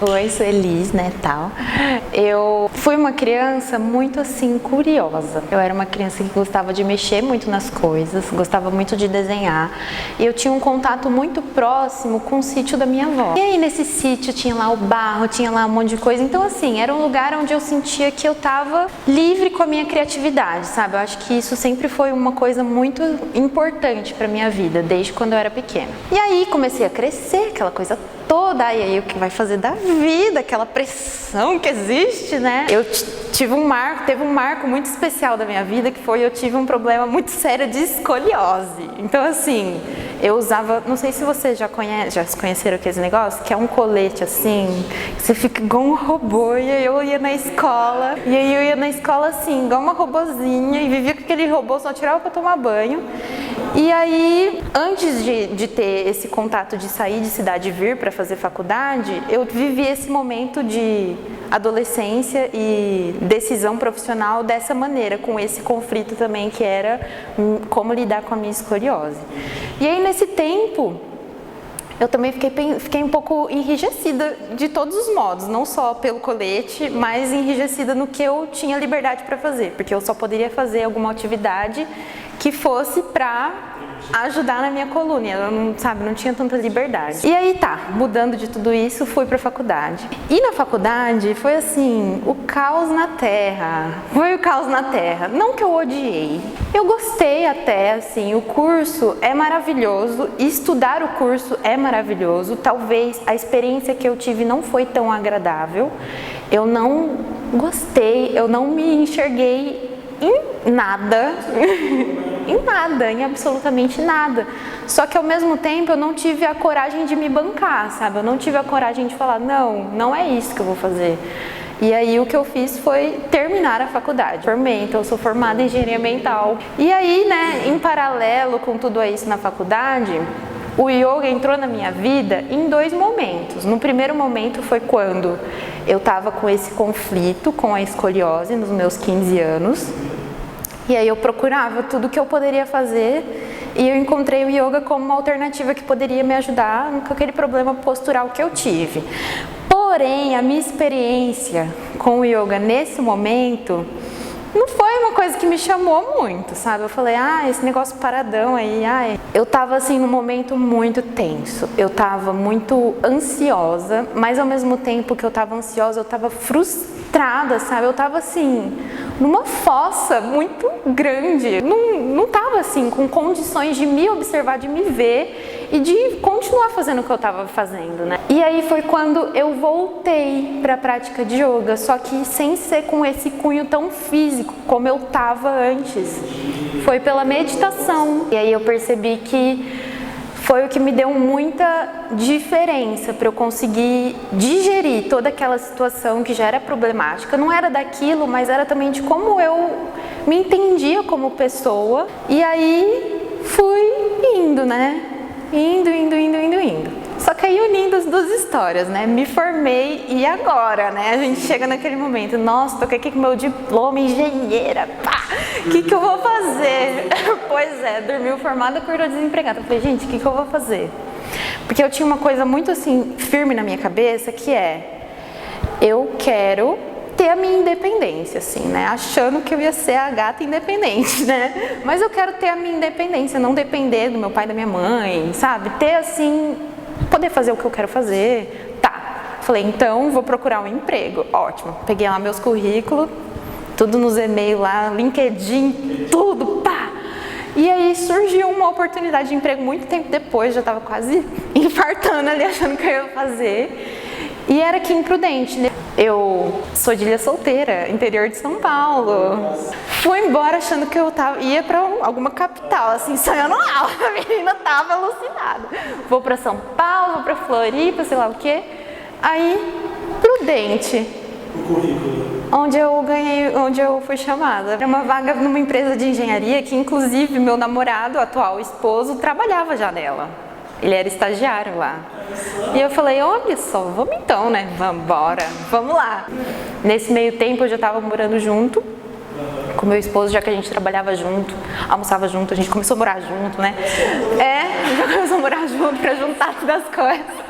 Oi, sou Elis, né, tal. Eu fui uma criança muito, assim, curiosa. Eu era uma criança que gostava de mexer muito nas coisas, gostava muito de desenhar. E eu tinha um contato muito próximo com o sítio da minha avó. E aí, nesse sítio, tinha lá o barro, tinha lá um monte de coisa. Então, assim, era um lugar onde eu sentia que eu tava livre com a minha criatividade, sabe? Eu acho que isso sempre foi uma coisa muito importante pra minha vida, desde quando eu era pequena. E aí, comecei a crescer, aquela coisa toda, e aí o que vai fazer da vida, aquela pressão que existe, né? Eu teve um marco muito especial da minha vida, que foi eu tive um problema muito sério de escoliose. Então, assim, eu usava, não sei se vocês já conheceram aquele negócio, que é um colete assim, que você fica igual um robô, e aí eu ia na escola, assim, igual uma robozinha, e vivia com aquele robô, só tirava pra tomar banho. E aí, antes de ter esse contato de sair de cidade e vir para fazer faculdade, eu vivi esse momento de adolescência e decisão profissional dessa maneira, com esse conflito também que era como lidar com a minha escoliose. E aí, nesse tempo, eu também fiquei um pouco enrijecida de todos os modos, não só pelo colete, mas enrijecida no que eu tinha liberdade para fazer, porque eu só poderia fazer alguma atividade que fosse para ajudar na minha coluna, eu não tinha tanta liberdade. E aí mudando de tudo isso, fui para a faculdade. E na faculdade foi assim, o caos na terra. Foi o caos na terra, não que eu odiei. Eu gostei até, assim, o curso é maravilhoso, estudar o curso é maravilhoso. Talvez a experiência que eu tive não foi tão agradável. Eu não gostei, eu não me enxerguei em nada, em absolutamente nada. Só que ao mesmo tempo eu não tive a coragem de me bancar, sabe? Eu não tive a coragem de falar, não é isso que eu vou fazer. E aí o que eu fiz foi terminar a faculdade. Formei, então eu sou formada em engenharia ambiental. E aí, né, em paralelo com tudo isso na faculdade, o yoga entrou na minha vida em 2 momentos. No primeiro momento foi quando eu estava com esse conflito com a escoliose nos meus 15 anos. E aí eu procurava tudo que eu poderia fazer e eu encontrei o yoga como uma alternativa que poderia me ajudar com aquele problema postural que eu tive. Porém, a minha experiência com o yoga nesse momento não foi uma coisa que me chamou muito, sabe? Eu falei, esse negócio paradão aí, Eu tava assim num momento muito tenso, eu tava muito ansiosa, mas ao mesmo tempo que eu tava ansiosa, eu tava frustrada, sabe? Eu tava assim, numa fossa muito grande, não tava assim com condições de me observar, de me ver e de continuar fazendo o que eu tava fazendo, né? E aí foi quando eu voltei para a prática de yoga, só que sem ser com esse cunho tão físico como eu tava antes. Foi pela meditação. E aí eu percebi que foi o que me deu muita diferença para eu conseguir digerir toda aquela situação que já era problemática. Não era daquilo, mas era também de como eu me entendia como pessoa. E aí fui indo, né? Indo. Só que aí unindo as 2 histórias, né? Me formei e agora, né? A gente chega naquele momento, nossa, tô aqui com meu diploma, engenheira, pá! O que eu vou fazer? Pois é, dormiu formada, acordou desempregada. Eu falei, gente, o que eu vou fazer? Porque eu tinha uma coisa muito assim, firme na minha cabeça, que é, eu quero ter a minha independência, assim, né? Achando que eu ia ser a gata independente, né? Mas eu quero ter a minha independência, não depender do meu pai e da minha mãe, sabe? Ter, assim, poder fazer o que eu quero fazer. Falei, então vou procurar um emprego. Ótimo. Peguei lá meus currículos, tudo nos e-mails lá, LinkedIn, tudo, pá! E aí surgiu uma oportunidade de emprego muito tempo depois, já estava quase infartando ali, achando que eu ia fazer. E era aqui em Prudente, né? Eu sou de Ilha Solteira, interior de São Paulo. Fui embora achando que eu ia pra alguma capital, assim, sonhando alto. A menina tava alucinada. Vou pra São Paulo, vou pra Floripa, sei lá o quê. Aí, Prudente. O currículo. Onde eu fui chamada. Era uma vaga numa empresa de engenharia que, inclusive, meu namorado, atual esposo, trabalhava já nela. Ele era estagiário lá. E eu falei, olha só, vamos então, né? Vamos lá. Nesse meio tempo eu já estava morando junto com meu esposo, já que a gente trabalhava junto, almoçava junto, a gente começou a morar junto, né? Já começou a morar junto para juntar todas as coisas.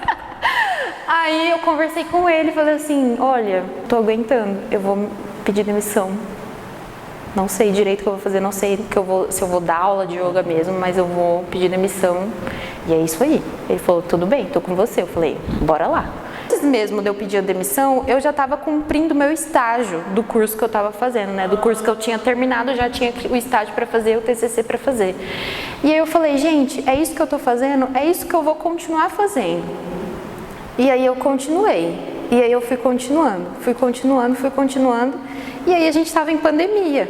Aí eu conversei com ele e falei assim, olha, tô aguentando, eu vou pedir demissão. Não sei direito o que eu vou fazer, não sei se eu vou dar aula de yoga mesmo, mas eu vou pedir demissão. E é isso aí. Ele falou, tudo bem, tô com você. Eu falei, bora lá. Antes mesmo de eu pedir a demissão, eu já estava cumprindo meu estágio do curso que eu estava fazendo, né? Do curso que eu tinha terminado, eu já tinha o estágio para fazer, o TCC para fazer. E aí eu falei, gente, é isso que eu tô fazendo, é isso que eu vou continuar fazendo. E aí eu continuei. E aí eu fui continuando. E aí a gente estava em pandemia.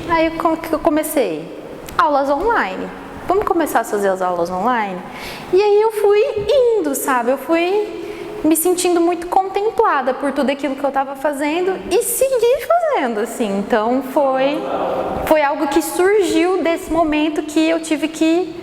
Aí o que eu comecei? Aulas online. Vamos começar a fazer as aulas online? E aí eu fui indo, sabe? Eu fui me sentindo muito contemplada por tudo aquilo que eu estava fazendo e segui fazendo, assim. Então foi algo que surgiu desse momento que eu tive que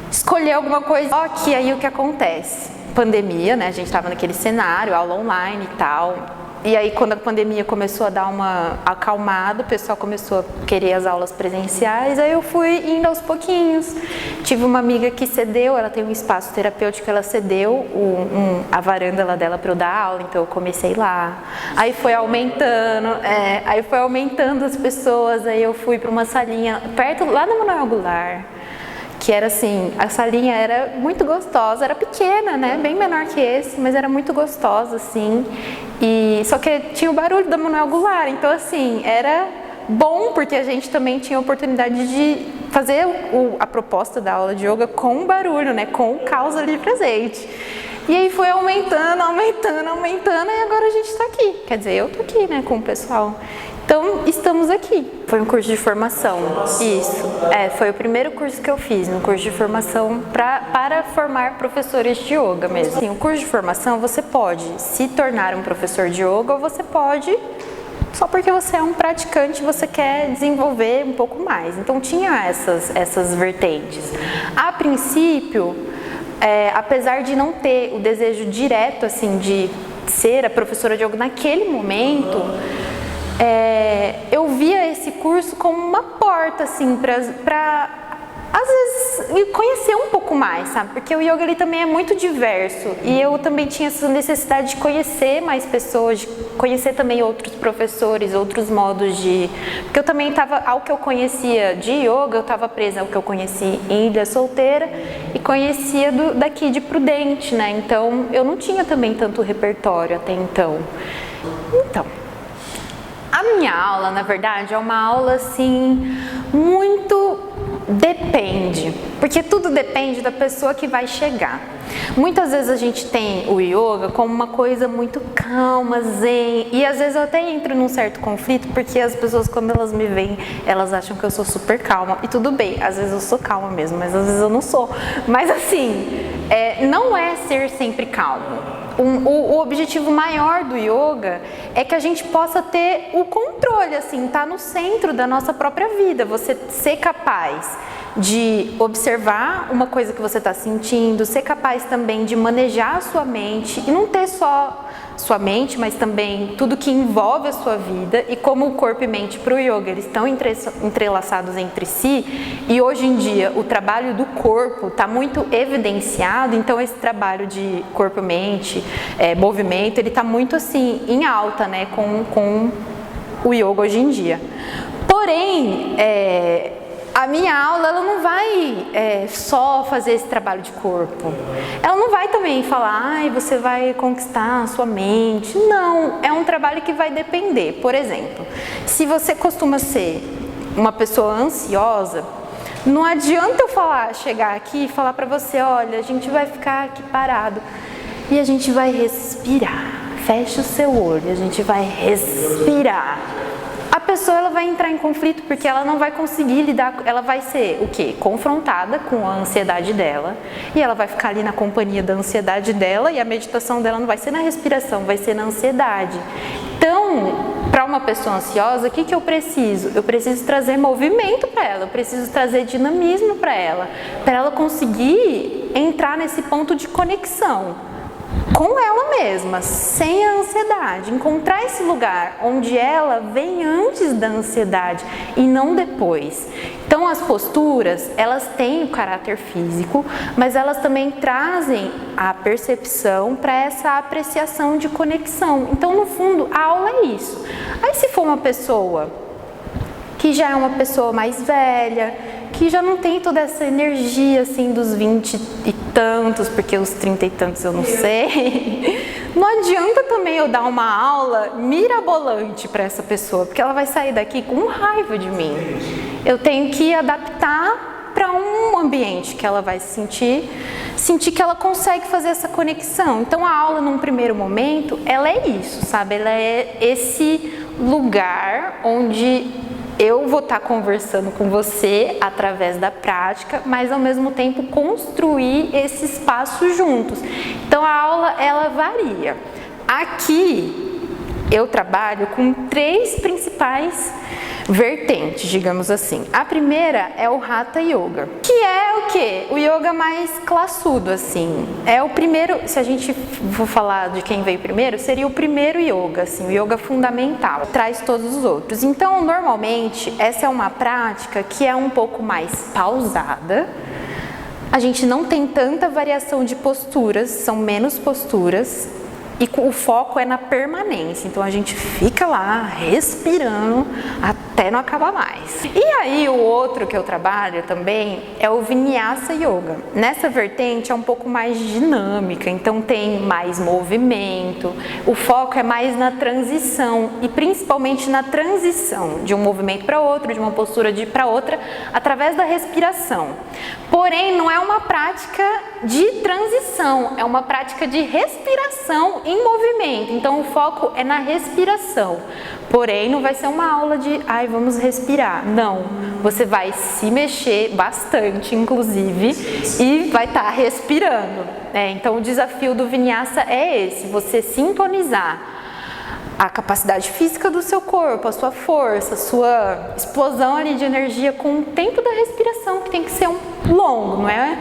escolher alguma coisa. Só que aí o que acontece? Pandemia, né? A gente estava naquele cenário, aula online e tal. E aí quando a pandemia começou a dar uma acalmada, o pessoal começou a querer as aulas presenciais, aí eu fui indo aos pouquinhos. Tive uma amiga que cedeu, ela tem um espaço terapêutico, ela cedeu a varanda dela para eu dar aula, então eu comecei lá. Aí foi aumentando as pessoas, aí eu fui para uma salinha perto, lá no Manuel Goulart, que era assim, a salinha era muito gostosa, era pequena, né, bem menor que esse, mas era muito gostosa, assim, e só que tinha o barulho da Manuel Goulart, então assim, era bom, porque a gente também tinha a oportunidade de fazer a proposta da aula de yoga com barulho, né, com o caos ali presente. E aí foi aumentando, e agora a gente está aqui, quer dizer, eu tô aqui, né, com o pessoal. Então, estamos aqui. Foi um curso de formação, isso. Foi o primeiro curso que eu fiz, um curso de formação para formar professores de yoga mesmo. Sim, o curso de formação você pode se tornar um professor de yoga ou você pode só porque você é um praticante e você quer desenvolver um pouco mais. Então, tinha essas vertentes. A princípio, apesar de não ter o desejo direto, assim, de ser a professora de yoga naquele momento, eu via esse curso como uma porta, assim, para às vezes conhecer um pouco mais, sabe? Porque o yoga ele também é muito diverso e eu também tinha essa necessidade de conhecer mais pessoas, de conhecer também outros professores, outros modos de... Porque eu também estava, ao que eu conhecia de yoga, eu estava presa ao que eu conheci em Ilha Solteira e conhecia daqui de Prudente, né? Então, eu não tinha também tanto repertório até então. A minha aula, na verdade, é uma aula, assim, muito depende, porque tudo depende da pessoa que vai chegar. Muitas vezes a gente tem o yoga como uma coisa muito calma, zen, e às vezes eu até entro num certo conflito, porque as pessoas, quando elas me veem, elas acham que eu sou super calma, e tudo bem, às vezes eu sou calma mesmo, mas às vezes eu não sou. Mas assim, não é ser sempre calmo. O objetivo maior do yoga é que a gente possa ter o controle, assim, tá no centro da nossa própria vida, você ser capaz de observar uma coisa que você está sentindo, ser capaz também de manejar a sua mente e não ter só sua mente, mas também tudo que envolve a sua vida. E como o corpo e mente para o yoga, eles estão entrelaçados entre si, e hoje em dia o trabalho do corpo está muito evidenciado, então esse trabalho de corpo-mente, movimento, ele está muito assim em alta, né, com o yoga hoje em dia. Porém, a minha aula, ela não vai só fazer esse trabalho de corpo. Ela não vai também falar, você vai conquistar a sua mente. Não, é um trabalho que vai depender. Por exemplo, se você costuma ser uma pessoa ansiosa, não adianta eu chegar aqui e falar pra você, olha, a gente vai ficar aqui parado e a gente vai respirar. Fecha o seu olho, a gente vai respirar. A pessoa ela vai entrar em conflito porque ela não vai conseguir lidar, ela vai ser o quê? Confrontada com a ansiedade dela e ela vai ficar ali na companhia da ansiedade dela e a meditação dela não vai ser na respiração, vai ser na ansiedade. Então, para uma pessoa ansiosa, o que eu preciso? Eu preciso trazer movimento para ela, eu preciso trazer dinamismo para ela conseguir entrar nesse ponto de conexão. com ela mesma, sem a ansiedade. Encontrar esse lugar onde ela vem antes da ansiedade e não depois. Então as posturas, elas têm o caráter físico, mas elas também trazem a percepção para essa apreciação de conexão. Então, no fundo, a aula é isso. Aí se for uma pessoa que já é uma pessoa mais velha, que já não tem toda essa energia assim dos 20 e tantos, porque os 30 e tantos eu não sei. Não adianta também eu dar uma aula mirabolante para essa pessoa, porque ela vai sair daqui com raiva de mim. Eu tenho que adaptar para um ambiente que ela vai sentir que ela consegue fazer essa conexão. Então a aula num primeiro momento, ela é isso, sabe? Ela é esse lugar onde eu vou estar conversando com você através da prática, mas ao mesmo tempo construir esse espaço juntos. Então a aula, ela varia. Aqui eu trabalho com 3 principais vertentes, digamos assim. A primeira é o Hatha Yoga, que é o quê? O yoga mais classudo, assim. É o primeiro, se a gente for falar de quem veio primeiro, seria o primeiro yoga, assim, o yoga fundamental, traz todos os outros. Então, normalmente, essa é uma prática que é um pouco mais pausada. A gente não tem tanta variação de posturas, são menos posturas. E o foco é na permanência, então a gente fica lá respirando até não acabar mais. E aí o outro que eu trabalho também é o Vinyasa Yoga. Nessa vertente é um pouco mais dinâmica, então tem mais movimento, o foco é mais na transição e principalmente na transição de um movimento para outro, de uma postura para outra, através da respiração. Porém, não é uma prática de transição, é uma prática de respiração em movimento. Então o foco é na respiração. Porém, não vai ser uma aula de vamos respirar. Não, você vai se mexer bastante, inclusive, e vai estar respirando. Então o desafio do Vinyasa é esse, você sintonizar a capacidade física do seu corpo, a sua força, a sua explosão ali de energia com o tempo da respiração, que tem que ser longo, não é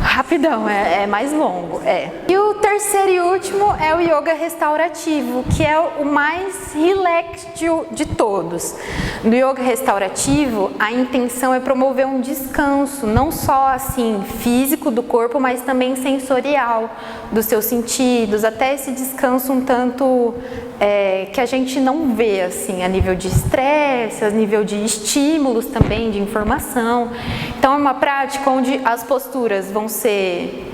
rapidão, é mais longo, E o terceiro e último é o yoga restaurativo, que é o mais relax de todos. No yoga restaurativo, a intenção é promover um descanso, não só assim físico do corpo, mas também sensorial dos seus sentidos, até esse descanso um tanto que a gente não vê assim a nível de estresse, a nível de estímulos também, de informação. Então é uma prática onde as posturas vão ser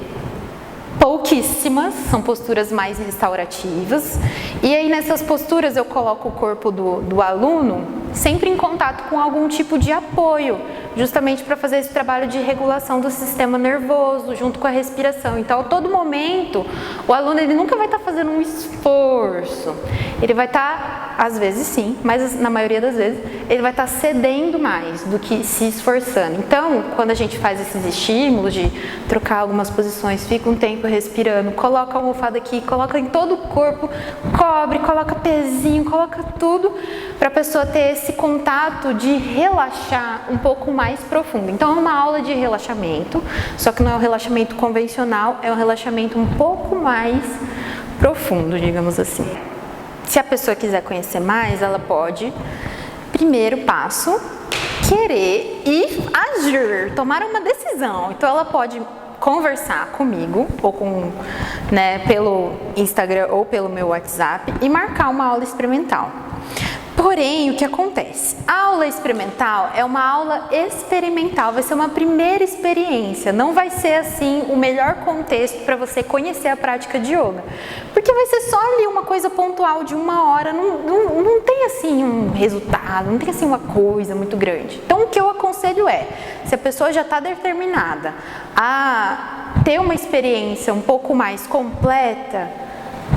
pouquíssimas, são posturas mais restaurativas. E aí nessas posturas eu coloco o corpo do aluno sempre em contato com algum tipo de apoio, justamente para fazer esse trabalho de regulação do sistema nervoso junto com a respiração. Então a todo momento o aluno ele nunca vai estar fazendo um esforço, ele vai estar, às vezes sim, mas na maioria das vezes ele vai estar cedendo mais do que se esforçando. Então quando a gente faz esses estímulos de trocar algumas posições, fica um tempo respirando, coloca a almofada aqui, coloca em todo o corpo, cobre, coloca pezinho, coloca tudo para a pessoa ter esse contato de relaxar um pouco mais profundo. Então é uma aula de relaxamento, só que não é um relaxamento convencional, é um relaxamento um pouco mais profundo, digamos assim. Se a pessoa quiser conhecer mais, ela pode, primeiro passo, querer e agir, tomar uma decisão. Então ela pode conversar comigo ou pelo Instagram ou pelo meu WhatsApp e marcar uma aula experimental. Porém, o que acontece? A aula experimental é uma aula experimental, vai ser uma primeira experiência, não vai ser assim o melhor contexto para você conhecer a prática de yoga, porque vai ser só ali uma coisa pontual de 1 hora, não tem assim um resultado, não tem assim uma coisa muito grande. Então o que eu aconselho é, se a pessoa já está determinada a ter uma experiência um pouco mais completa,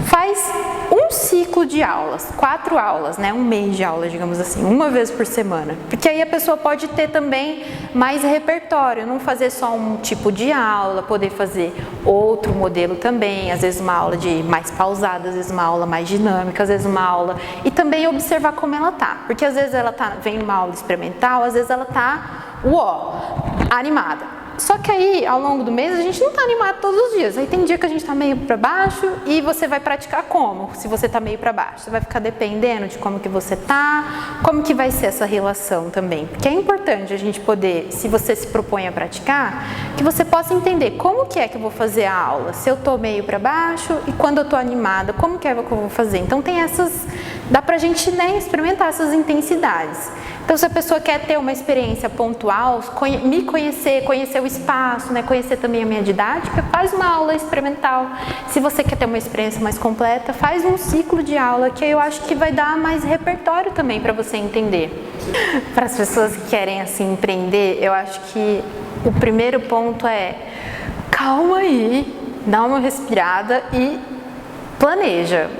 faz um ciclo de aulas, 4 aulas, um mês de aula, digamos assim, uma vez por semana. Porque aí a pessoa pode ter também mais repertório, não fazer só um tipo de aula, poder fazer outro modelo também, às vezes uma aula mais pausada, às vezes uma aula mais dinâmica, às vezes uma aula... E também observar como ela tá, porque às vezes ela vem uma aula experimental, às vezes ela tá, animada. Só que aí, ao longo do mês, a gente não tá animado todos os dias. Aí tem dia que a gente tá meio para baixo e você vai praticar como? Se você tá meio para baixo, você vai ficar dependendo de como que você tá, como que vai ser essa relação também. Porque é importante a gente poder, se você se propõe a praticar, que você possa entender como que é que eu vou fazer a aula. Se eu tô meio para baixo e quando eu tô animada, como que é que eu vou fazer? Então tem essas, dá pra gente, né, experimentar essas intensidades. Então, se a pessoa quer ter uma experiência pontual, me conhecer, conhecer o espaço, né, conhecer também a minha didática, faz uma aula experimental. Se você quer ter uma experiência mais completa, faz um ciclo de aula, que eu acho que vai dar mais repertório também para você entender. Para as pessoas que querem assim empreender, eu acho que o primeiro ponto é calma aí, dá uma respirada e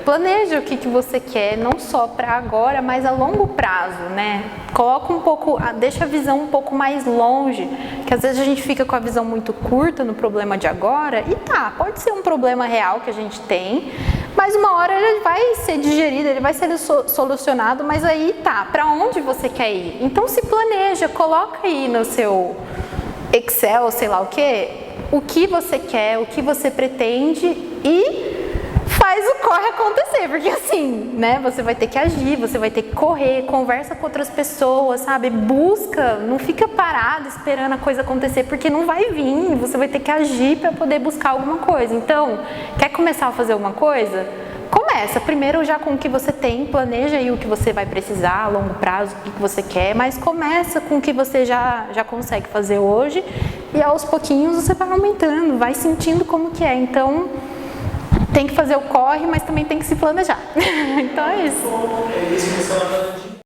planeja o que você quer, não só para agora, mas a longo prazo, né? Coloca um pouco, deixa a visão um pouco mais longe, que às vezes a gente fica com a visão muito curta no problema de agora, e tá, pode ser um problema real que a gente tem, mas uma hora ele vai ser digerido, ele vai ser solucionado, mas aí tá, para onde você quer ir? Então se planeja, coloca aí no seu Excel, sei lá o que você quer, o que você pretende e faz o corre acontecer, porque assim, né, você vai ter que agir, você vai ter que correr, conversa com outras pessoas, sabe, busca, não fica parado esperando a coisa acontecer, porque não vai vir, você vai ter que agir para poder buscar alguma coisa. Então, quer começar a fazer alguma coisa? Começa, primeiro já com o que você tem, planeja aí o que você vai precisar a longo prazo, o que você quer, mas começa com o que você já consegue fazer hoje e aos pouquinhos você vai aumentando, vai sentindo como que é. Então, tem que fazer o corre, mas também tem que se planejar. Então é isso.